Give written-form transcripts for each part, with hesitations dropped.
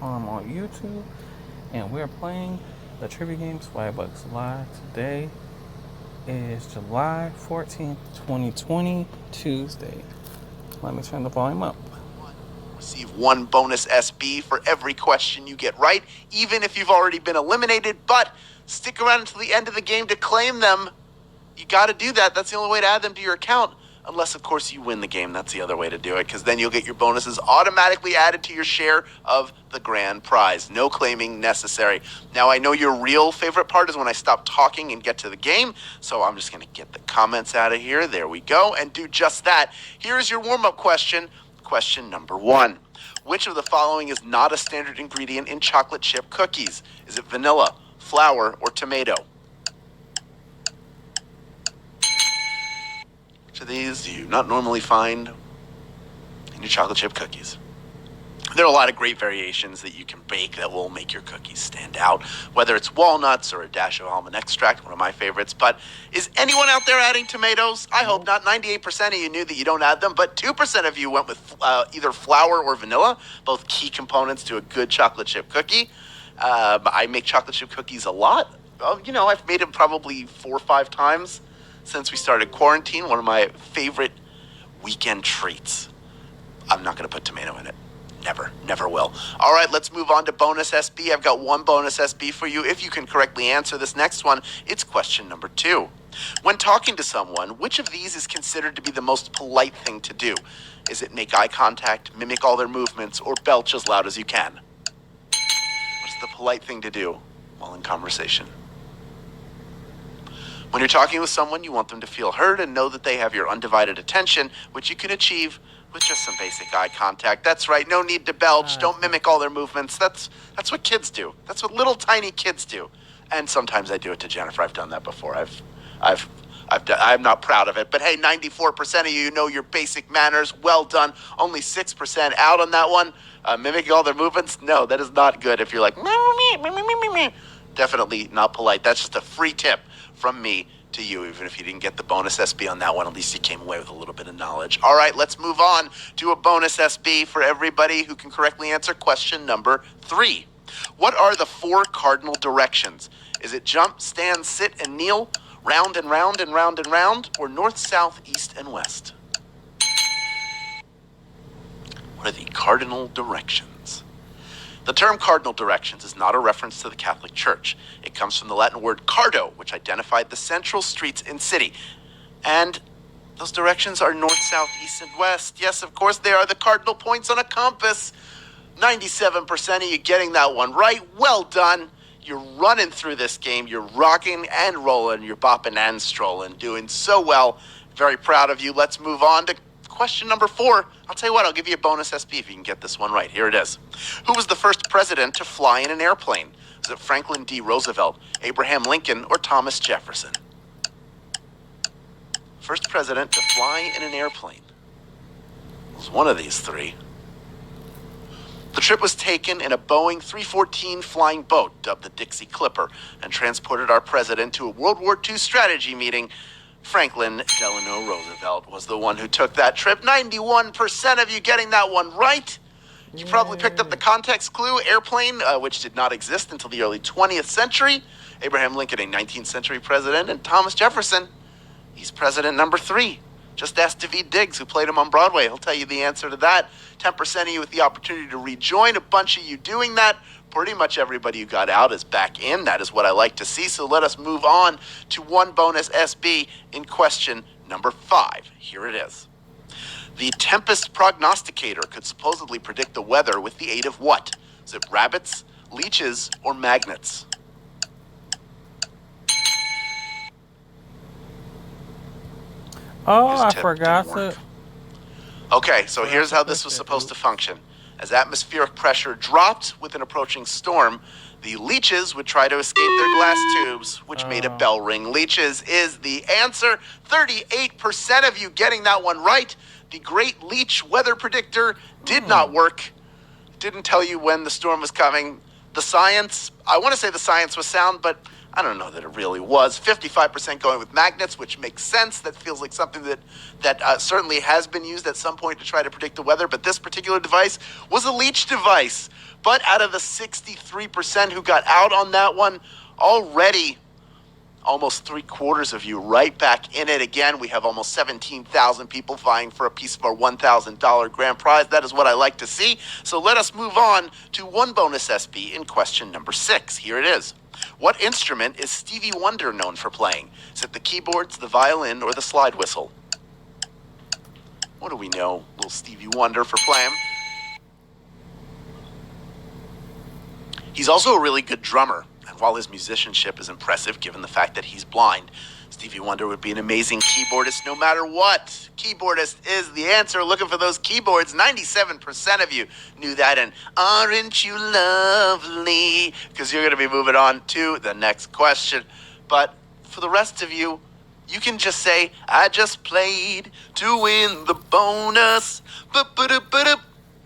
on YouTube, and we're playing the trivia game Swagbucks live. Today is July 14th, 2020, Tuesday. Let me turn the volume up. Receive 1 bonus SB for every question you get right, even if you've already been eliminated, but stick around until the end of the game to claim them. You got to do that. That's the only way to add them to your account. Unless, of course, you win the game. That's the other way to do it, because then you'll get your bonuses automatically added to your share of the grand prize. No claiming necessary. Now, I know your real favorite part is when I stop talking and get to the game, so I'm just going to get the comments out of here. There we go, and do just that. Here's your warm-up question. Question number 1. Which of the following is not a standard ingredient in chocolate chip cookies? Is it vanilla, flour, or tomato? Which of these do you not normally find in your chocolate chip cookies? There are a lot of great variations that you can bake that will make your cookies stand out, whether it's walnuts or a dash of almond extract, one of my favorites. But is anyone out there adding tomatoes? I hope not. 98% of you knew that you don't add them, but 2% of you went with either flour or vanilla, both key components to a good chocolate chip cookie. I make chocolate chip cookies a lot. I've made them probably 4 or 5 times since we started quarantine. One of my favorite weekend treats. I'm not going to put tomato in it. Never will. All right, let's move on to bonus SB. I've got 1 bonus SB for you. If you can correctly answer this next one, it's question number 2. When talking to someone, which of these is considered to be the most polite thing to do? Is it make eye contact, mimic all their movements, or belch as loud as you can? What's the polite thing to do while in conversation? When you're talking with someone, you want them to feel heard and know that they have your undivided attention, which you can achieve with just some basic eye contact. That's right, no need to belch, don't mimic all their movements. That's what kids do. That's what little tiny kids do. And sometimes I do it to Jennifer. I've done that before. I'm not proud of it, but hey, 94% of you know your basic manners. Well done. Only 6% out on that one. Mimicking all their movements? No, that is not good. If you're like, definitely not polite. That's just a free tip from me to you. Even if you didn't get the bonus SB on that one, at least you came away with a little bit of knowledge. All right, let's move on to a bonus SB for everybody who can correctly answer question number 3. What are the 4 cardinal directions? Is it jump, stand, sit, and kneel, round and round and round and round, or north, south, east, and west? What are the cardinal directions? The term cardinal directions is not a reference to the Catholic Church. It comes from the Latin word cardo, which identified the central streets in city. And those directions are north, south, east, and west. Yes, of course, they are the cardinal points on a compass. 97% of you getting that one right. Well done. You're running through this game. You're rocking and rolling. You're bopping and strolling. Doing so well. Very proud of you. Let's move on to question number 4. I'll tell you what, I'll give you a bonus SB if you can get this one right. Here it is. Who was the first president to fly in an airplane? Was it Franklin D. Roosevelt, Abraham Lincoln, or Thomas Jefferson? First president to fly in an airplane. It was one of these 3. The trip was taken in a Boeing 314 flying boat dubbed the Dixie Clipper and transported our president to a World War II strategy meeting. Franklin Delano Roosevelt was the one who took that trip. 91% of you getting that one right. You probably picked up the context clue. Airplane, which did not exist until the early 20th century. Abraham Lincoln, a 19th century president. And Thomas Jefferson, he's president number 3. Just ask Daveed Diggs, who played him on Broadway. He'll tell you the answer to that. 10% of you with the opportunity to rejoin. A bunch of you doing that. Pretty much everybody who got out is back in. That is what I like to see. So let us move on to 1 bonus SB in question number 5. Here it is. The Tempest Prognosticator could supposedly predict the weather with the aid of what? Is it rabbits, leeches, or magnets? Oh, I forgot to. Okay, so here's how this was supposed to function. As atmospheric pressure dropped with an approaching storm, the leeches would try to escape their glass tubes, which made a bell ring. Leeches is the answer. 38% of you getting that one right. The Great Leech Weather Predictor did not work. Didn't tell you when the storm was coming. The science, I want to say the science was sound, but I don't know that it really was. 55% going with magnets, which makes sense. That feels like something that certainly has been used at some point to try to predict the weather. But this particular device was a leech device. But out of the 63% who got out on that one, already almost 3/4 of you right back in it again. We have almost 17,000 people vying for a piece of our $1,000 grand prize. That is what I like to see. So let us move on to one bonus SB in question number 6. Here it is. What instrument is Stevie Wonder known for playing? Is it the keyboards, the violin, or the slide whistle? What do we know little Stevie Wonder for playing? He's also a really good drummer. And while his musicianship is impressive, given the fact that he's blind, Stevie Wonder would be an amazing keyboardist no matter what. Keyboardist is the answer. Looking for those keyboards. 97% of you knew that. And aren't you lovely? Because you're going to be moving on to the next question. But for the rest of you, you can just say, I just played to win the bonus.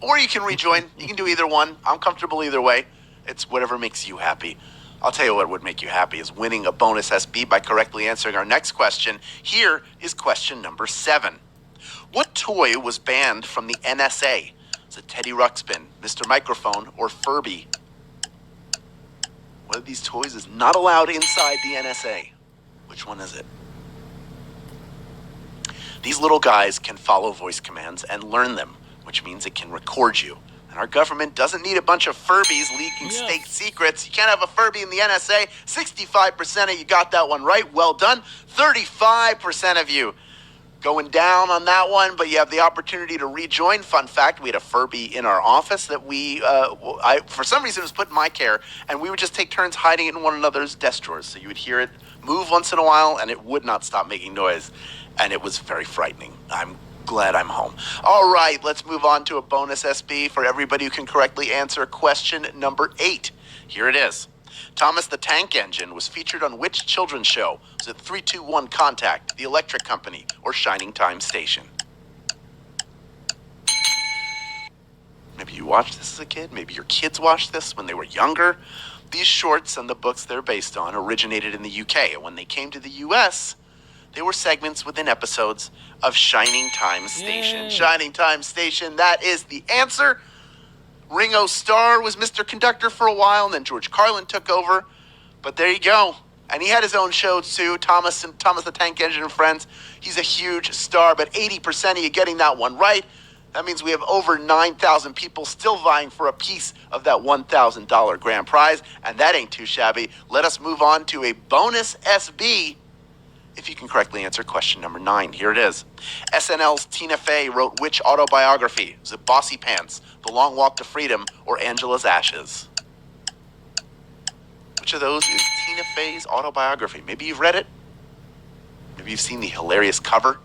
Or you can rejoin. You can do either one. I'm comfortable either way. It's whatever makes you happy. I'll tell you what would make you happy is winning a bonus SB by correctly answering our next question. Here is question number 7. What toy was banned from the NSA? Is it Teddy Ruxpin, Mr. Microphone, or Furby? One of these toys is not allowed inside the NSA. Which one is it? These little guys can follow voice commands and learn them, which means it can record you. Our government doesn't need a bunch of Furbies leaking state secrets. You can't have a Furby in the NSA. 65% of you got that one right. Well done. 35% of you going down on that one, but you have the opportunity to rejoin. Fun fact, we had a Furby in our office that for some reason, it was put in my care, and we would just take turns hiding it in one another's desk drawers. So you would hear it move once in a while, and it would not stop making noise, and it was very frightening. I'm glad I'm home. All right, let's move on to a bonus SB for everybody who can correctly answer question number 8. Here it is. Thomas the Tank Engine was featured on which children's show? Was it 321 Contact, The Electric Company, or Shining Time Station? Maybe you watched this as a kid. Maybe your kids watched this when they were younger. These shorts and the books they're based on originated in the UK, and when they came to the US, they were segments within episodes of Shining Time Station. Yay. Shining Time Station, that is the answer. Ringo Starr was Mr. Conductor for a while, and then George Carlin took over. But there you go. And he had his own show too, Thomas the Tank Engine and Friends. He's a huge star, but 80% of you getting that one right. That means we have over 9,000 people still vying for a piece of that $1,000 grand prize, and that ain't too shabby. Let us move on to a bonus SB if you can correctly answer question number 9. Here it is. SNL's Tina Fey wrote which autobiography? Is it Bossy Pants, The Long Walk to Freedom, or Angela's Ashes? Which of those is Tina Fey's autobiography? Maybe you've read it. Maybe you've seen the hilarious cover.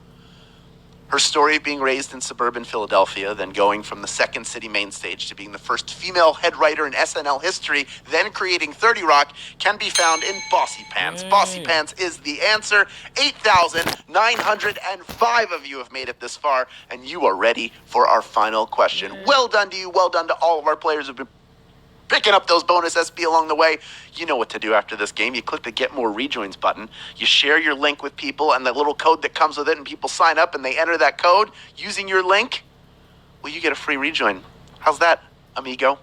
Her story of being raised in suburban Philadelphia, then going from the Second City main stage to being the first female head writer in SNL history, then creating 30 Rock, can be found in Bossy Pants. Yay. Bossy Pants is the answer. 8,905 of you have made it this far, and you are ready for our final question. Yay. Well done to you. Well done to all of our players who've been picking up those bonus SB along the way. You know what to do after this game. You click the Get More Rejoins button. You share your link with people and the little code that comes with it, and people sign up and they enter that code using your link. Well, you get a free rejoin. How's that, amigo?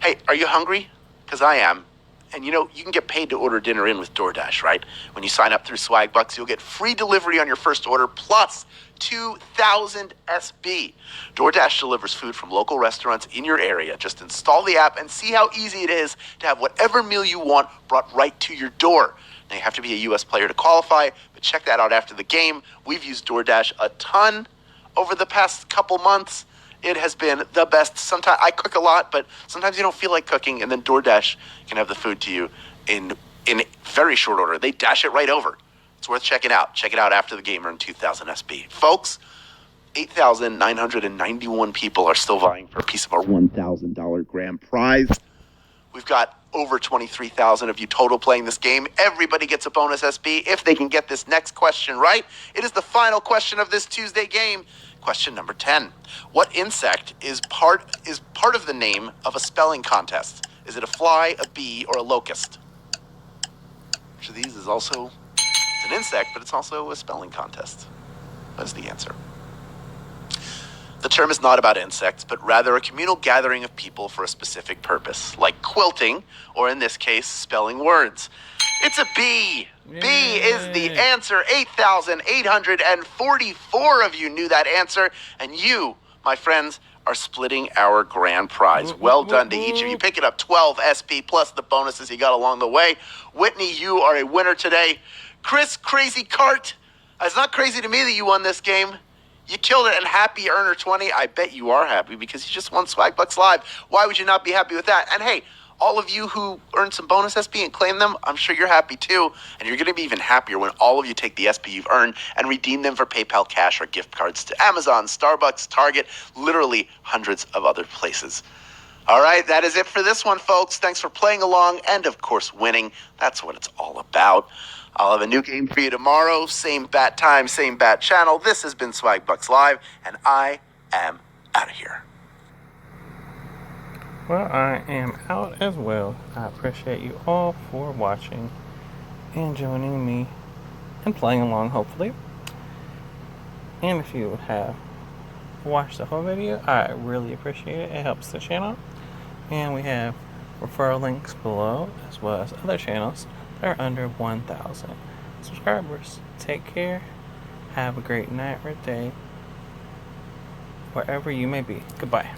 Hey, are you hungry? Because I am. And you know, you can get paid to order dinner in with DoorDash, right? When you sign up through Swagbucks, you'll get free delivery on your first order plus 2,000 SB. DoorDash delivers food from local restaurants in your area. Just install the app and see how easy it is to have whatever meal you want brought right to your door. Now, you have to be a U.S. player to qualify, but check that out after the game. We've used DoorDash a ton over the past couple months. It has been the best. Sometimes I cook a lot, but sometimes you don't feel like cooking, and then DoorDash can have the food to you in very short order. They dash it right over. It's worth checking out. Check it out after the game. Earn 2,000 SB. Folks, 8,991 people are still vying for a piece of our $1,000 grand prize. We've got over 23,000 of you total playing this game. Everybody gets a bonus SB if they can get this next question right. It is the final question of this Tuesday game. Question number 10. What insect is part of the name of a spelling contest? Is it a fly, a bee, or a locust? Which of these is also... It's an insect, but it's also a spelling contest. What is the answer? The term is not about insects, but rather a communal gathering of people for a specific purpose, like quilting, or in this case, spelling words. It's a B. B is the answer. 8,844 of you knew that answer, and you, my friends, are splitting our grand prize. Well done to each of you. Picking up 12 SP plus the bonuses you got along the way. Whitney, you are a winner today. Chris, Crazy Cart. It's not crazy to me that you won this game. You killed it, and happy earner 20. I bet you are happy because you just won Swagbucks Live. Why would you not be happy with that? And hey, all of you who earned some bonus SP and claim them, I'm sure you're happy too. And you're going to be even happier when all of you take the SP you've earned and redeem them for PayPal cash or gift cards to Amazon, Starbucks, Target, literally hundreds of other places. All right, that is it for this one, folks. Thanks for playing along and, of course, winning. That's what it's all about. I'll have a new game for you tomorrow. Same bat time, same bat channel. This has been Swagbucks Live, and I am out of here. Well, I am out as well. I appreciate you all for watching and joining me and playing along, hopefully. And if you have watched the whole video, I really appreciate it. It helps the channel. And we have referral links below, as well as other channels that are under 1,000 subscribers. Take care. Have a great night or day, wherever you may be. Goodbye.